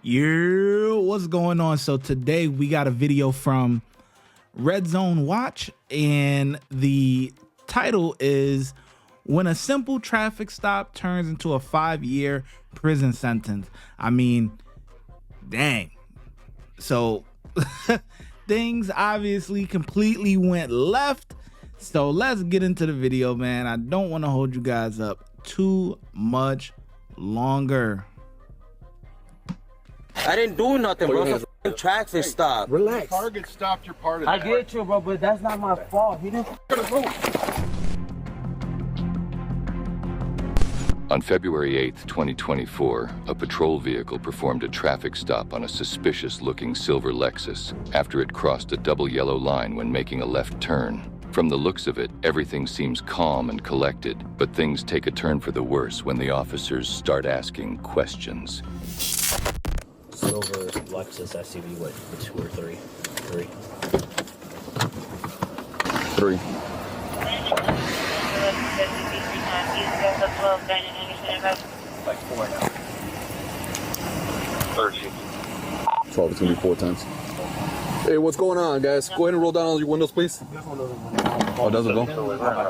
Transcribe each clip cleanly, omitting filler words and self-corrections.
Yeah, what's going on? So today we got a video from Red Zone Watch, and the title is "When a Simple Traffic Stop Turns into a 5-Year Prison Sentence." I mean, dang. So things obviously completely went left. So let's get into the video, man. I don't want to hold you guys up too much longer. I didn't do nothing, bro. It's a traffic stop. Relax. The target stopped your part of I that. get you, bro, but that's not my fault. He didn't On February 8th, 2024, a patrol vehicle performed a traffic stop on a suspicious-looking silver Lexus after it crossed a double yellow line when making a left turn. From the looks of it, everything seems calm and collected, but things take a turn for the worse when the officers start asking questions. Silver Lexus SUV, what, 2 or 3? 3. 3. Like 4 now. 30. 12 is gonna be 4 times. Hey, what's going on, guys? Go ahead and roll down all your windows, please. Oh, doesn't go?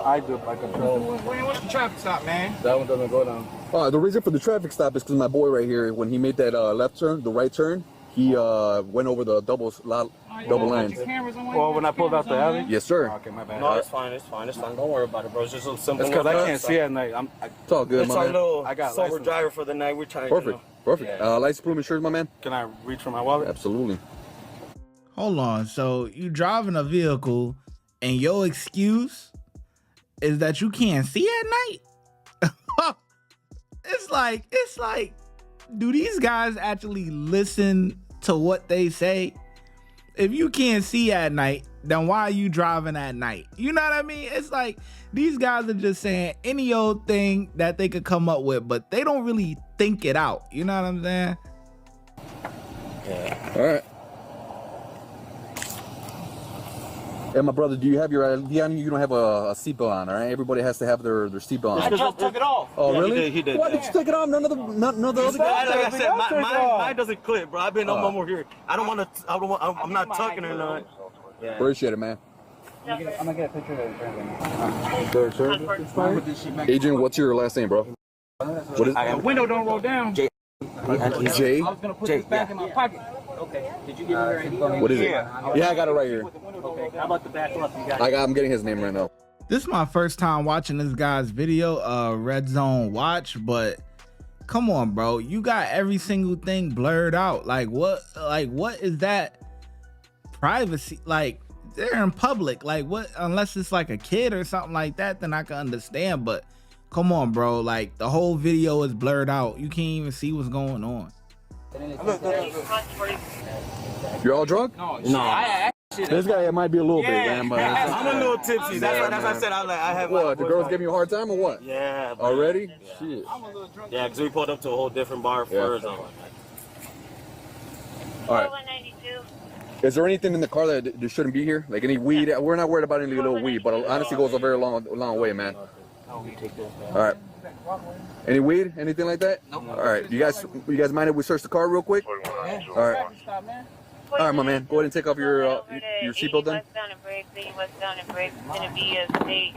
I do. I control. What's the traffic stop, man? That one doesn't go down. The reason for the traffic stop is because my boy right here, when he made that left turn, the right turn, he went over the double line. Well, when I pulled out the alley? Yes, sir. Okay, my bad. No, it's fine. It's fine. It's fine. Don't worry about it, bro. It's just a simple. That's because I can't see at night. It's all good, It's my our man. little I got sober license. driver for the night. We're trying. Perfect, perfect. License, proof, insurance, my man? Can I reach for my wallet? Absolutely. Hold on. So you driving a vehicle and your excuse is that you can't see at night? It's like, do these guys actually listen to what they say? If you can't see at night, then why are you driving at night? You know what I mean? It's like these guys are just saying any old thing that they could come up with, but they don't really think it out. You know what I'm saying? Yeah. All right. Hey, my brother, do you have your you don't have a seatbelt on, all right? Everybody has to have their seatbelt on. I just took it off. Oh, Yeah, really? He did. Why did you take it off? None of the other guys. Like I said, mine doesn't clip, bro. I've been on more here. I'm not tucking or nothing. Yeah. Appreciate it, man. I'm gonna get a picture of it. Agent, what's your last name, bro? What is The window don't roll down. Jay? I was gonna put this back in my pocket. Okay. Did you give me your ID? What is it? Yeah, I got it right here. Okay. How about the back left? You got it. I'm getting his name right now. This is my first time watching this guy's video, Red Zone Watch, but come on, bro. You got every single thing blurred out. Like what is that privacy? Like they're in public. Like what, unless it's like a kid or something like that, then I can understand. But come on, bro. Like the whole video is blurred out. You can't even see what's going on. You're all drunk? No. This guy might be a little bit, man. But I'm a little tipsy. That's what I said. I have. what? The girls giving you a hard time or what? Yeah. Bro. Already? Yeah. Shit. Yeah, because we pulled up to a whole different bar first. All right. Is there anything in the car that shouldn't be here? Like any weed? We're not worried about any little weed, but honestly, it goes a very long way, man. All right. Any weed? Anything like that? Nope. All right. You guys mind if we search the car real quick? All right. All right, my man. Go ahead and take off your seatbelt then.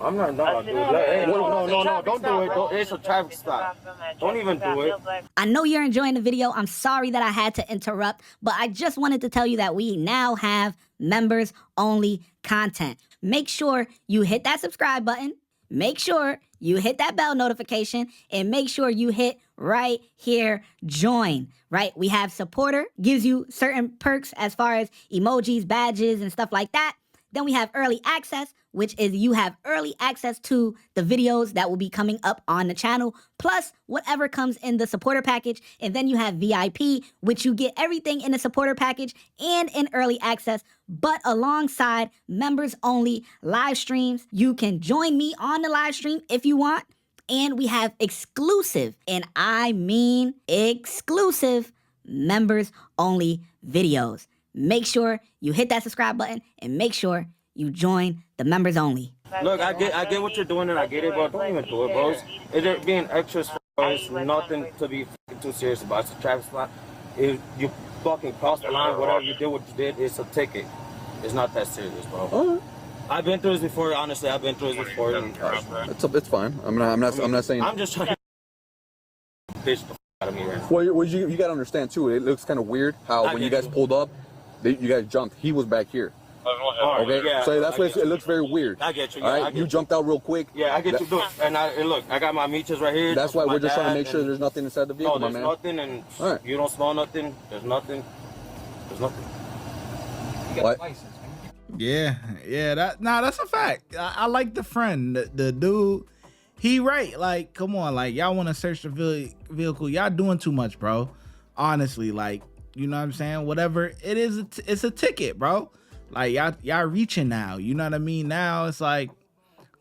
I'm not, dude. No, don't do it. It's a traffic stop. Don't even do it. I know you're enjoying the video. I'm sorry that I had to interrupt, but I just wanted to tell you that we now have members only content. Make sure you hit that subscribe button. Make sure you hit that bell notification and make sure you hit right here, join, right? We have supporter, gives you certain perks as far as emojis, badges, and stuff like that. Then we have early access, which is you have early access to the videos that will be coming up on the channel, plus whatever comes in the supporter package. And then you have VIP, which you get everything in the supporter package and in early access, but alongside members only live streams. You can join me on the live stream if you want. And we have exclusive, and I mean exclusive, members only videos. Make sure you hit that subscribe button and make sure you join the members only. Look, I get what you're doing and I get it, bro. Don't even do it, bro. It's being extras, bro. It's nothing to be too serious about. It's a traffic spot. if you fucking crossed the line, whatever you did, what you did, it's a ticket. It's not that serious, bro. Oh. I've been through this before. Honestly, I've been through this before. And, It's fine. I'm not saying. I'm just trying to bitch the out of me right now. Well, you gotta understand too. It looks kind of weird how when you guys pulled up, you guys jumped. He was back here. Okay, yeah, so that's why it looks very weird. I get you. All right, you jumped out real quick. Yeah, I get you. Look, and look, I got my meaties right here. That's why we're just trying to make sure there's nothing inside the vehicle, no, my man. Nothing, and right. You don't smell nothing. There's nothing. There's nothing. You got a license, man. Yeah, that's a fact. I like the friend, the dude. He right. Like, come on, like y'all want to search the vehicle, y'all doing too much, bro. Honestly, like, you know what I'm saying? Whatever it is, it's a ticket, bro. Like y'all reaching now. You know what I mean? Now it's like,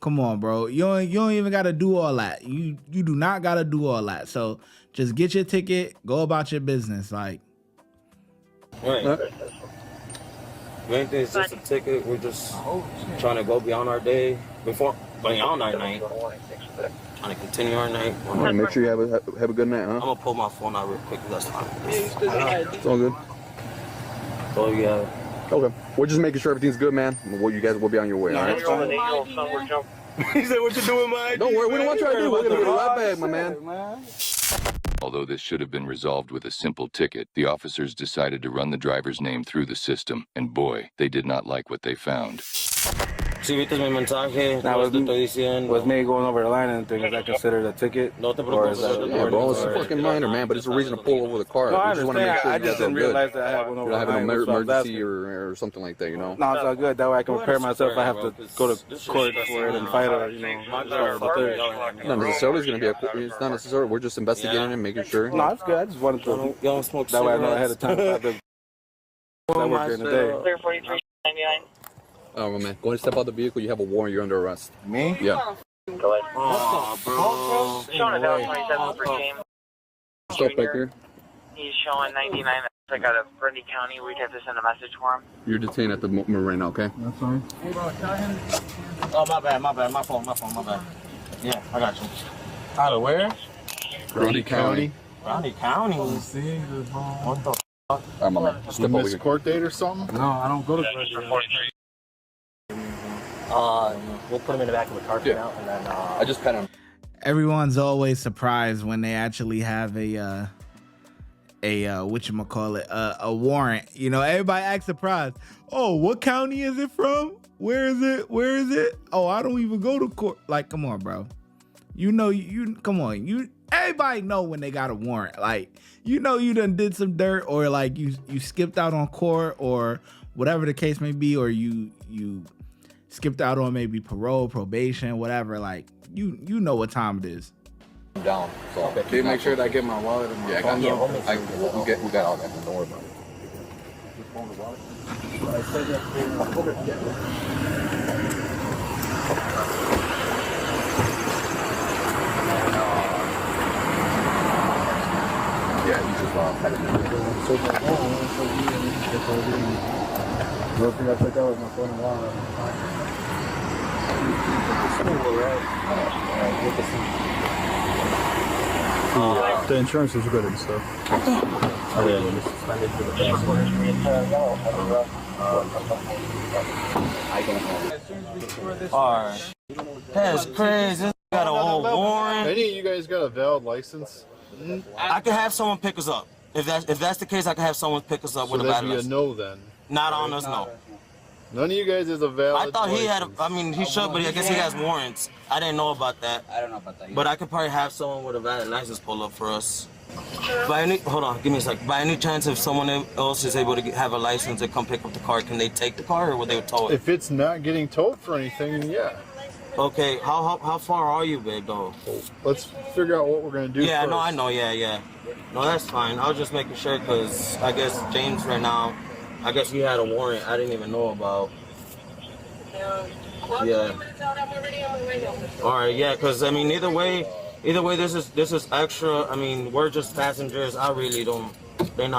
come on, bro. You don't even gotta do all that. You do not gotta do all that. So just get your ticket, go about your business. Like, Right. Main thing is just a ticket. We're just trying to go beyond our day, beyond our night. Trying to continue our night. All right, make sure you have a good night, huh? I'm gonna pull my phone out real quick. That's fine. It's all good. Oh yeah. Okay, we're just making sure everything's good, man. Well, you guys will be on your way, all right? He said, "What you doing, man?" Don't worry, we don't want you to do. We're gonna get it right back, my man. Although this should have been resolved with a simple ticket, the officers decided to run the driver's name through the system, and boy, they did not like what they found. Si viste mi mensaje, Now, te estoy diciendo. was me going over the line and things, is that considered a ticket? No te Or is preocupes. that- Yeah, bro, it's a fucking minor, man, but it's a reason to pull over the car. No, I We just want to make understand. sure I you guys just are didn't good. realize that I had one You over don't the have an line. That's what I was emergency asking. or something like that, you know? No, it's all good. That way I can prepare myself if I have to go to court for it and fight it, you know. Not necessarily. It's not necessarily. We're just investigating and making sure. No, it's good. I just wanted to. You don't smoke That way I know ahead of cigarettes. time. If I have to that work during the day. Clear 4399. Oh, man. Go ahead and step out the vehicle. You have a warrant. You're under arrest. Me? Yeah. Go ahead. Oh, bro. Showing a valid 27 for James. Stop back here. He's showing 99. I got a Grundy County. We'd have to send a message for him. You're detained at the moment right now, okay? That's fine. Oh, my bad. My phone. My bad. Yeah, I got you. Out of where? Grundy County. Grundy County. See, What the? All right, my man. Step over miss here. court date or something? No, I don't go to Grundy. We'll put him in the back of the car for Yeah. now, and then I just pat him. everyone's always surprised when they actually have a whatchamacallit, a warrant. You know, everybody acts surprised. Oh, what county is it from? Where is it? Oh, I don't even go to court. Like, come on, bro. You know, come on. Everybody know when they got a warrant. Like, you know, you done did some dirt, or like you skipped out on court, or whatever the case may be, or you skipped out on maybe parole, probation, whatever. Like, you know what time it is. I'm down. So Can you make sure that I get my wallet and my Yeah, I phone? got you. We got all that. Don't worry about it. Yeah, you just had it. First thing I took out was my phone and wallet. The insurance is good and stuff. Alright. That's crazy. This got a whole warrant. Any of you guys got a valid license? I could have someone pick us up. If that's the case, I could have someone pick us up So with a that'd valid be a license. no then. Not on us, no. None of you guys is a valid I thought he had. license. I mean, he should, but I guess he has warrants. I didn't know about that. I don't know about that either. But I could probably have someone with a valid license pull up for us. Hold on, give me a sec. By any chance, if someone else is able to have a license and come pick up the car, can they take the car, or will they tow it? If it's not getting towed for anything, then yeah. Okay, how far are you, babe, though? Let's figure out what we're gonna do. Yeah, first. no, I know, yeah. No, that's fine. I was just making sure, because I guess James right now, I guess he had a warrant I didn't even know about. Yeah. All right, yeah, because I mean, either way, this is extra. I mean, we're just passengers. I really don't care,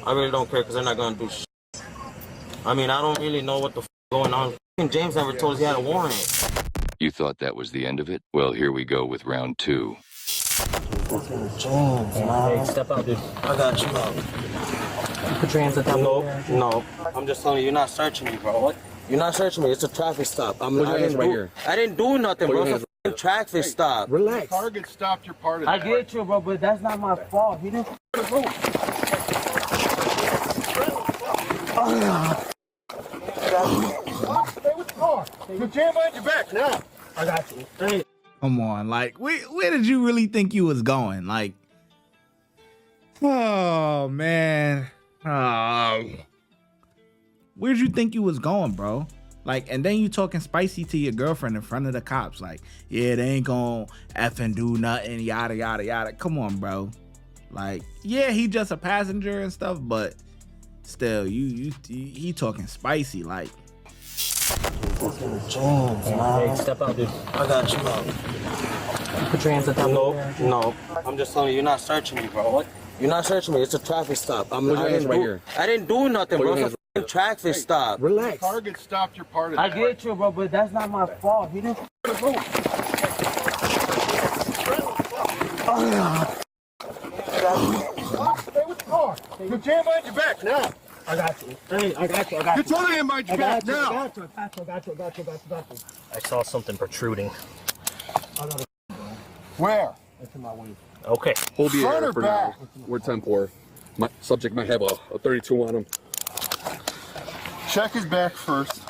because they're not gonna do shit. I mean, I don't really know what the going on. James never told us he had a warrant. You thought that was the end of it? Well, here we go with round 2. Hey, step out, dude. I got you, bro. Put your hands on top. No. I'm just telling you, you're not searching me, bro. What? You're not searching me. It's a traffic stop. I didn't do nothing, bro. It's a traffic stop. Relax. Target stopped your part of I get you, bro, but that's not my fault. He didn't the road. Stay with the car. You jam on your back now. I got you. Hey. Come on, like, where did you really think you was going? Like, oh man, where'd you think you was going, bro? Like, and then you talking spicy to your girlfriend in front of the cops, like, yeah, they ain't gonna effing do nothing, yada yada yada. Come on, bro. Like, yeah, he just a passenger and stuff, but still, he talking spicy, like. Hey, step out, dude. I got you, bro. Put your hands on top. No. I'm just telling you, you're not searching me, bro. What? You're not searching me. It's a traffic stop. I didn't do nothing, bro. It's a traffic stop. Relax. Target stopped your part of I get you, bro, but that's not my fault. He didn't the road. Stay with the car. You jam on your back now. I got you. Hey, I got you. You totally in my back now. I got you. I saw something protruding. Where? Into my way. Okay. Hold the Front air or for back? now. We're 10-4. My subject might have a 32 on him. Check his back first.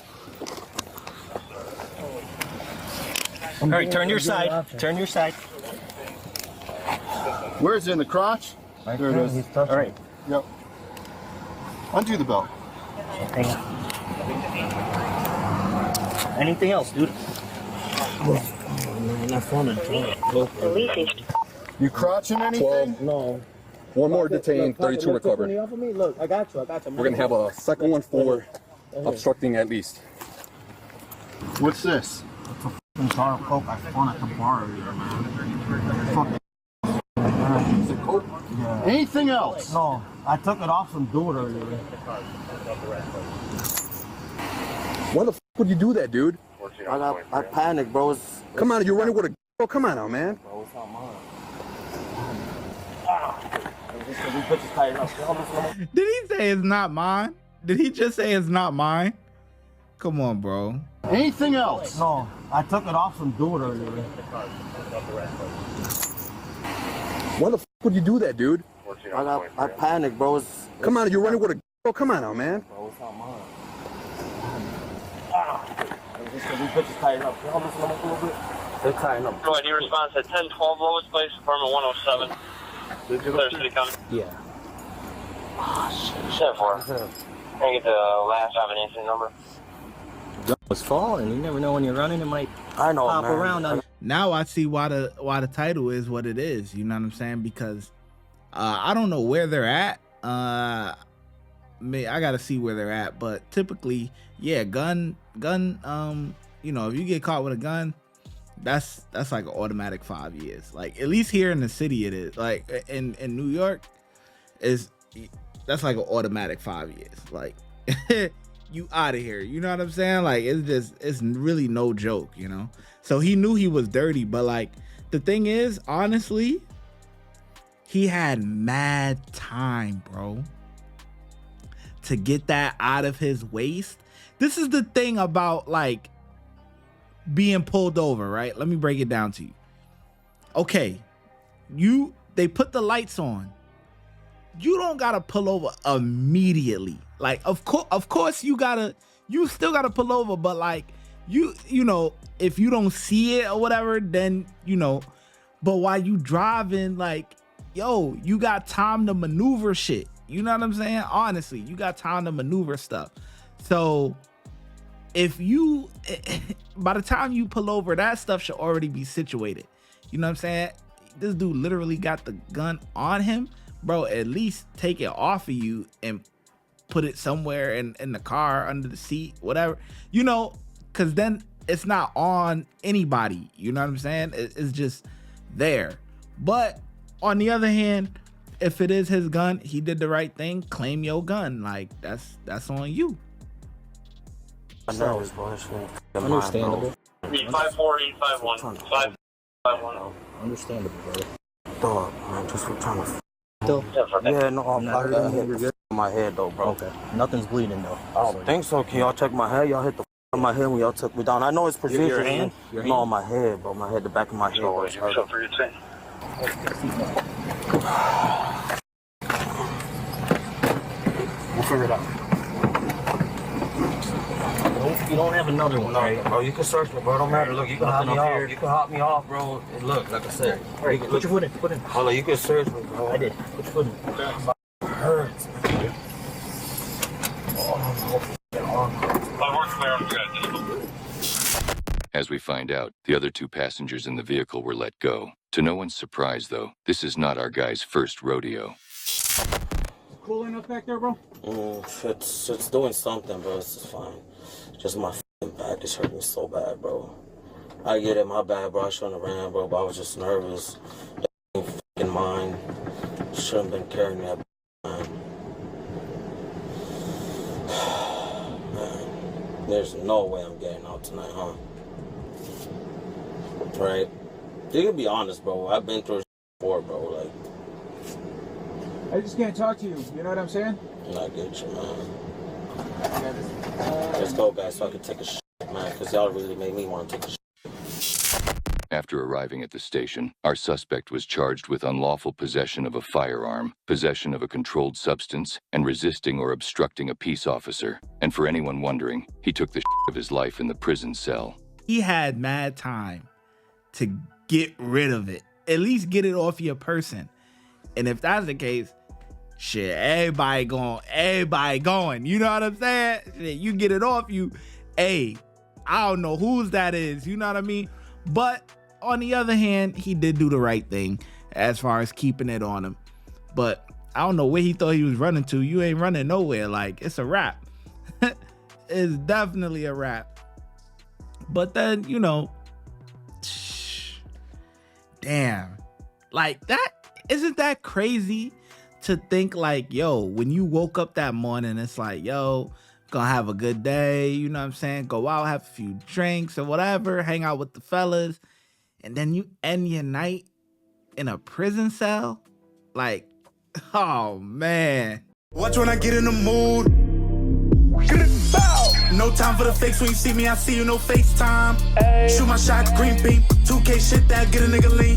All right, turn your side. Turn your side. Where's it, in the crotch? There it is. All right. Yep. Undo the belt. Hang on. Anything else, dude? You crotching anything? 12. No. One more detained, 32 recovered. Off of me. Look, I got you. We're gonna have a second one for obstructing at least. What's this? Jar of Coke. I found at the bar earlier, man. Is it Coke? Yeah. Anything else? No, I took it off some dude earlier. Why the f would you do that, dude? I panicked, bro. Come on, you're running with a girl. Come on now, man. Bro, it's not mine. Did he say it's not mine? Did he just say it's not mine? Come on, bro. Anything else? No, I took it off some dude earlier. Why the f would you do that, dude? I panicked, bro. Come on, you're running with a girl. Come on now, man. Bro, it's not mine. These bitches tighten up. Can you listen to them a little bit? They're tighten up. ID response at 1012 Lowest Place, apartment 107. Clear City County. Yeah. Oh, shit. 10-4. Can I get the last incident number? Was falling. You never know when you're running. It might pop around on. Now I see why the title is what it is. You know what I'm saying? Because I don't know where they're at. I gotta see where they're at. But typically, yeah, gun. You know, if you get caught with a gun, that's like an automatic 5 years. Like, at least here in the city, it is. Like in New York, that's like an automatic 5 years. Like, you out of here. You know what I'm saying? Like, it's really no joke, you know? So he knew he was dirty, but like, the thing is, honestly, he had mad time, bro, to get that out of his waist. This is the thing about like being pulled over, right? Let me break it down to you. Okay, they put the lights on. You don't gotta pull over immediately. Like, of course you still gotta pull over, but like, you know, if you don't see it or whatever, then, you know, but while you driving, like, yo, you got time to maneuver shit. You know what I'm saying? Honestly, you got time to maneuver stuff. So if you, by the time you pull over, that stuff should already be situated. You know what I'm saying? This dude literally got the gun on him. Bro, at least take it off of you and put it somewhere in the car, under the seat, whatever. You know, because then it's not on anybody. You know what I'm saying? It's just there. But on the other hand, if it is his gun, he did the right thing. Claim your gun. Like, that's on you. Understandable. 54851. 551. Understandable, brother. up, man. Just for trying to. Still? Yeah, no, I didn't hit my head though, bro. Okay. Nothing's bleeding though. I don't think so. Can y'all check my head? Y'all hit the on my head when y'all took me down. I know it's precision. Your hand? No, on my head, bro. My head, the back of my head. So for your thing. We'll figure it out. You don't have another one, right? Bro, you can search me, bro. Don't matter. Look, you can hop me off. You can hop me off, bro. And look, like I said. All right, put your foot in. Put in. Hold on, you can search me, bro. I did. Put your foot in. It hurts, man. As we find out, the other 2 passengers in the vehicle were let go. To no one's surprise, though, this is not our guy's first rodeo. Cool enough back there, bro? It's doing something, bro. It's just fine. Just my back is hurting so bad, bro. I get it, my bad, bro. I shouldn't have ran, bro, but I was just nervous. That fucking mind shouldn't have been carrying that, man. Man, there's no way I'm getting out tonight, huh? Right? You can be honest, bro. I've been through before, bro. Like, I just can't talk to you. You know what I'm saying? I get you, man. Let's go, guys, so I can take a shit, man, because y'all really made me want to take a shit. After arriving at the station, our suspect was charged with unlawful possession of a firearm, possession of a controlled substance, and resisting or obstructing a peace officer. And for anyone wondering, he took the shit of his life in the prison cell. He had mad time to get rid of it. At least get it off your person. And if that's the case, shit, everybody going. You know what I'm saying? Shit, you get it off you. Hey, I don't know whose that is. You know what I mean? But on the other hand, he did do the right thing as far as keeping it on him. But I don't know where he thought he was running to. You ain't running nowhere. Like, it's a wrap. It's definitely a wrap. But then, you know, damn. Like, that, isn't that crazy to think like, yo, when you woke up that morning, it's like, yo, gonna have a good day, you know what I'm saying? Go out, have a few drinks or whatever, hang out with the fellas, and then you end your night in a prison cell? Like, oh, man. Watch when I get in the mood. No time for the fakes. When you see me, I see you, no FaceTime. Shoot my shot, green beam. 2K shit that get a nigga lean.